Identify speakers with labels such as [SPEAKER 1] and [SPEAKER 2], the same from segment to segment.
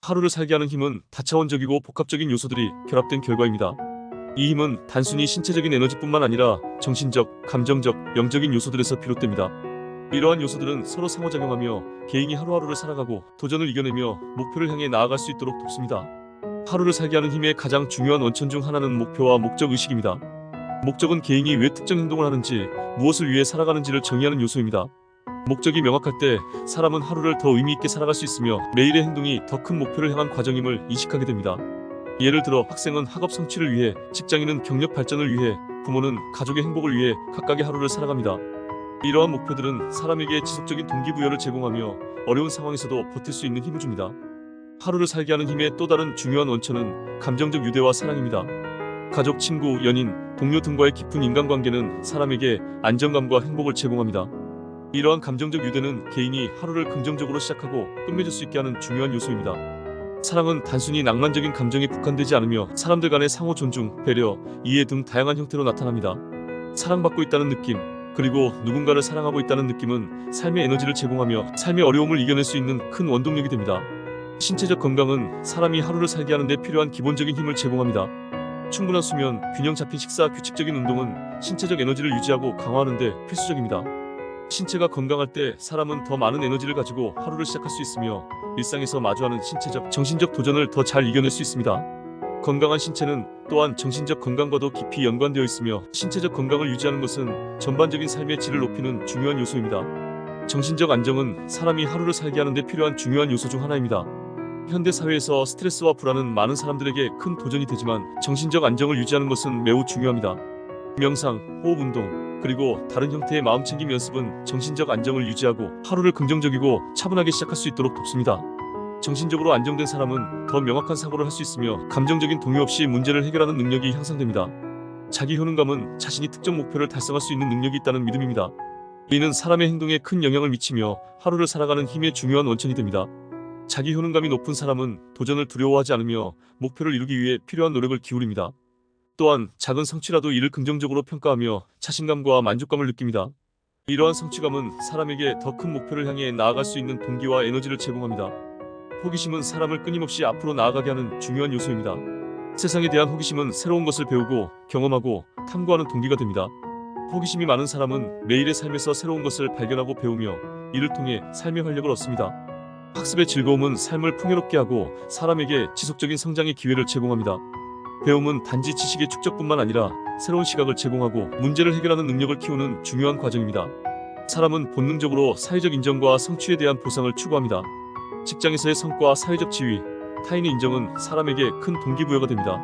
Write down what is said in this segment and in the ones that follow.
[SPEAKER 1] 하루를 살게 하는 힘은 다차원적이고 복합적인 요소들이 결합된 결과입니다. 이 힘은 단순히 신체적인 에너지뿐만 아니라 정신적, 감정적, 영적인 요소들에서 비롯됩니다. 이러한 요소들은 서로 상호작용하며 개인이 하루하루를 살아가고 도전을 이겨내며 목표를 향해 나아갈 수 있도록 돕습니다. 하루를 살게 하는 힘의 가장 중요한 원천 중 하나는 목표와 목적 의식입니다. 목적은 개인이 왜 특정 행동을 하는지, 무엇을 위해 살아가는지를 정의하는 요소입니다. 목적이 명확할 때 사람은 하루를 더 의미 있게 살아갈 수 있으며 매일의 행동이 더 큰 목표를 향한 과정임을 인식하게 됩니다. 예를 들어 학생은 학업 성취를 위해, 직장인은 경력 발전을 위해, 부모는 가족의 행복을 위해 각각의 하루를 살아갑니다. 이러한 목표들은 사람에게 지속적인 동기부여를 제공하며 어려운 상황에서도 버틸 수 있는 힘을 줍니다. 하루를 살게 하는 힘의 또 다른 중요한 원천은 감정적 유대와 사랑입니다. 가족, 친구, 연인, 동료 등과의 깊은 인간관계는 사람에게 안정감과 행복을 제공합니다. 이러한 감정적 유대는 개인이 하루를 긍정적으로 시작하고 끝맺을 수 있게 하는 중요한 요소입니다. 사랑은 단순히 낭만적인 감정에 국한되지 않으며 사람들 간의 상호 존중, 배려, 이해 등 다양한 형태로 나타납니다. 사랑받고 있다는 느낌, 그리고 누군가를 사랑하고 있다는 느낌은 삶의 에너지를 제공하며 삶의 어려움을 이겨낼 수 있는 큰 원동력이 됩니다. 신체적 건강은 사람이 하루를 살게 하는 데 필요한 기본적인 힘을 제공합니다. 충분한 수면, 균형 잡힌 식사, 규칙적인 운동은 신체적 에너지를 유지하고 강화하는 데 필수적입니다. 신체가 건강할 때 사람은 더 많은 에너지를 가지고 하루를 시작할 수 있으며 일상에서 마주하는 신체적, 정신적 도전을 더 잘 이겨낼 수 있습니다. 건강한 신체는 또한 정신적 건강과도 깊이 연관되어 있으며 신체적 건강을 유지하는 것은 전반적인 삶의 질을 높이는 중요한 요소입니다. 정신적 안정은 사람이 하루를 살게 하는 데 필요한 중요한 요소 중 하나입니다. 현대 사회에서 스트레스와 불안은 많은 사람들에게 큰 도전이 되지만 정신적 안정을 유지하는 것은 매우 중요합니다. 명상, 호흡 운동, 그리고 다른 형태의 마음챙김 연습은 정신적 안정을 유지하고 하루를 긍정적이고 차분하게 시작할 수 있도록 돕습니다. 정신적으로 안정된 사람은 더 명확한 사고를 할 수 있으며 감정적인 동요 없이 문제를 해결하는 능력이 향상됩니다. 자기 효능감은 자신이 특정 목표를 달성할 수 있는 능력이 있다는 믿음입니다. 이는 사람의 행동에 큰 영향을 미치며 하루를 살아가는 힘의 중요한 원천이 됩니다. 자기 효능감이 높은 사람은 도전을 두려워하지 않으며 목표를 이루기 위해 필요한 노력을 기울입니다. 또한 작은 성취라도 이를 긍정적으로 평가하며 자신감과 만족감을 느낍니다. 이러한 성취감은 사람에게 더 큰 목표를 향해 나아갈 수 있는 동기와 에너지를 제공합니다. 호기심은 사람을 끊임없이 앞으로 나아가게 하는 중요한 요소입니다. 세상에 대한 호기심은 새로운 것을 배우고 경험하고 탐구하는 동기가 됩니다. 호기심이 많은 사람은 매일의 삶에서 새로운 것을 발견하고 배우며 이를 통해 삶의 활력을 얻습니다. 학습의 즐거움은 삶을 풍요롭게 하고 사람에게 지속적인 성장의 기회를 제공합니다. 배움은 단지 지식의 축적뿐만 아니라 새로운 시각을 제공하고 문제를 해결하는 능력을 키우는 중요한 과정입니다. 사람은 본능적으로 사회적 인정과 성취에 대한 보상을 추구합니다. 직장에서의 성과, 사회적 지위, 타인의 인정은 사람에게 큰 동기부여가 됩니다.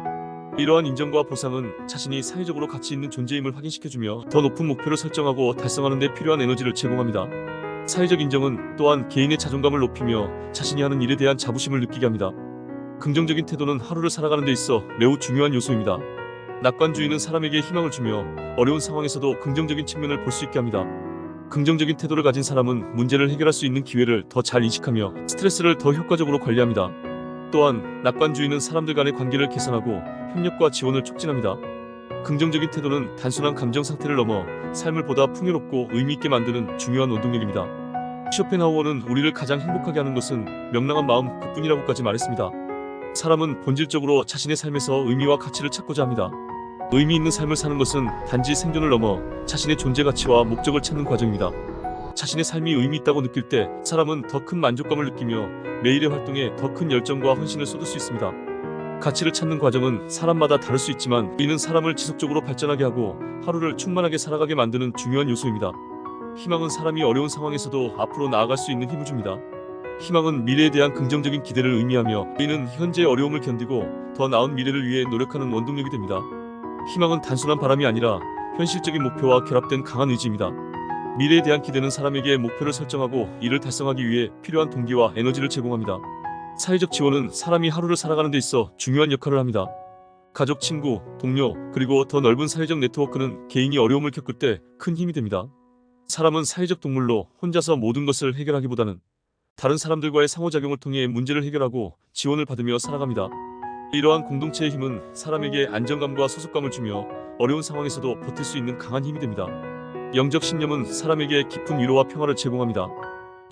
[SPEAKER 1] 이러한 인정과 보상은 자신이 사회적으로 가치 있는 존재임을 확인시켜주며 더 높은 목표를 설정하고 달성하는 데 필요한 에너지를 제공합니다. 사회적 인정은 또한 개인의 자존감을 높이며 자신이 하는 일에 대한 자부심을 느끼게 합니다. 긍정적인 태도는 하루를 살아가는 데 있어 매우 중요한 요소입니다. 낙관주의는 사람에게 희망을 주며 어려운 상황에서도 긍정적인 측면을 볼 수 있게 합니다. 긍정적인 태도를 가진 사람은 문제를 해결할 수 있는 기회를 더 잘 인식하며 스트레스를 더 효과적으로 관리합니다. 또한 낙관주의는 사람들 간의 관계를 개선하고 협력과 지원을 촉진합니다. 긍정적인 태도는 단순한 감정 상태를 넘어 삶을 보다 풍요롭고 의미 있게 만드는 중요한 원동력입니다. 쇼펜하우어는 우리를 가장 행복하게 하는 것은 명랑한 마음 그뿐이라고까지 말했습니다. 사람은 본질적으로 자신의 삶에서 의미와 가치를 찾고자 합니다. 의미 있는 삶을 사는 것은 단지 생존을 넘어 자신의 존재 가치와 목적을 찾는 과정입니다. 자신의 삶이 의미 있다고 느낄 때 사람은 더 큰 만족감을 느끼며 매일의 활동에 더 큰 열정과 헌신을 쏟을 수 있습니다. 가치를 찾는 과정은 사람마다 다를 수 있지만 이는 사람을 지속적으로 발전하게 하고 하루를 충만하게 살아가게 만드는 중요한 요소입니다. 희망은 사람이 어려운 상황에서도 앞으로 나아갈 수 있는 힘을 줍니다. 희망은 미래에 대한 긍정적인 기대를 의미하며 이는 현재의 어려움을 견디고 더 나은 미래를 위해 노력하는 원동력이 됩니다. 희망은 단순한 바람이 아니라 현실적인 목표와 결합된 강한 의지입니다. 미래에 대한 기대는 사람에게 목표를 설정하고 이를 달성하기 위해 필요한 동기와 에너지를 제공합니다. 사회적 지원은 사람이 하루를 살아가는 데 있어 중요한 역할을 합니다. 가족, 친구, 동료, 그리고 더 넓은 사회적 네트워크는 개인이 어려움을 겪을 때 큰 힘이 됩니다. 사람은 사회적 동물로 혼자서 모든 것을 해결하기보다는 다른 사람들과의 상호작용을 통해 문제를 해결하고 지원을 받으며 살아갑니다. 이러한 공동체의 힘은 사람에게 안정감과 소속감을 주며 어려운 상황에서도 버틸 수 있는 강한 힘이 됩니다. 영적 신념은 사람에게 깊은 위로와 평화를 제공합니다.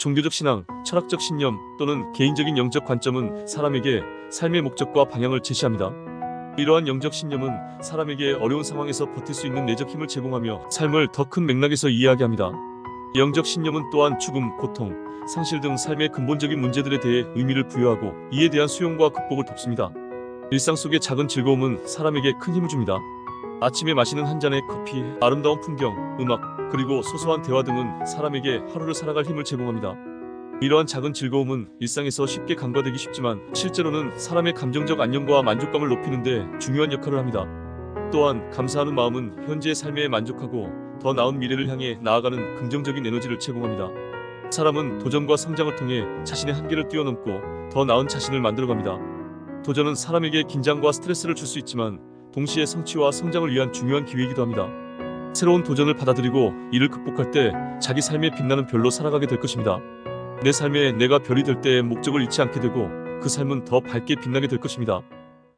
[SPEAKER 1] 종교적 신앙, 철학적 신념 또는 개인적인 영적 관점은 사람에게 삶의 목적과 방향을 제시합니다. 이러한 영적 신념은 사람에게 어려운 상황에서 버틸 수 있는 내적 힘을 제공하며 삶을 더 큰 맥락에서 이해하게 합니다. 영적 신념은 또한 죽음, 고통, 상실 등 삶의 근본적인 문제들에 대해 의미를 부여하고 이에 대한 수용과 극복을 돕습니다. 일상 속의 작은 즐거움은 사람에게 큰 힘을 줍니다. 아침에 마시는 한 잔의 커피, 아름다운 풍경, 음악, 그리고 소소한 대화 등은 사람에게 하루를 살아갈 힘을 제공합니다. 이러한 작은 즐거움은 일상에서 쉽게 간과되기 쉽지만 실제로는 사람의 감정적 안녕과 만족감을 높이는 데 중요한 역할을 합니다. 또한 감사하는 마음은 현재의 삶에 만족하고 더 나은 미래를 향해 나아가는 긍정적인 에너지를 제공합니다. 사람은 도전과 성장을 통해 자신의 한계를 뛰어넘고 더 나은 자신을 만들어갑니다. 도전은 사람에게 긴장과 스트레스를 줄 수 있지만 동시에 성취와 성장을 위한 중요한 기회이기도 합니다. 새로운 도전을 받아들이고 이를 극복할 때 자기 삶의 빛나는 별로 살아가게 될 것입니다. 내 삶에 내가 별이 될 때의 목적을 잃지 않게 되고 그 삶은 더 밝게 빛나게 될 것입니다.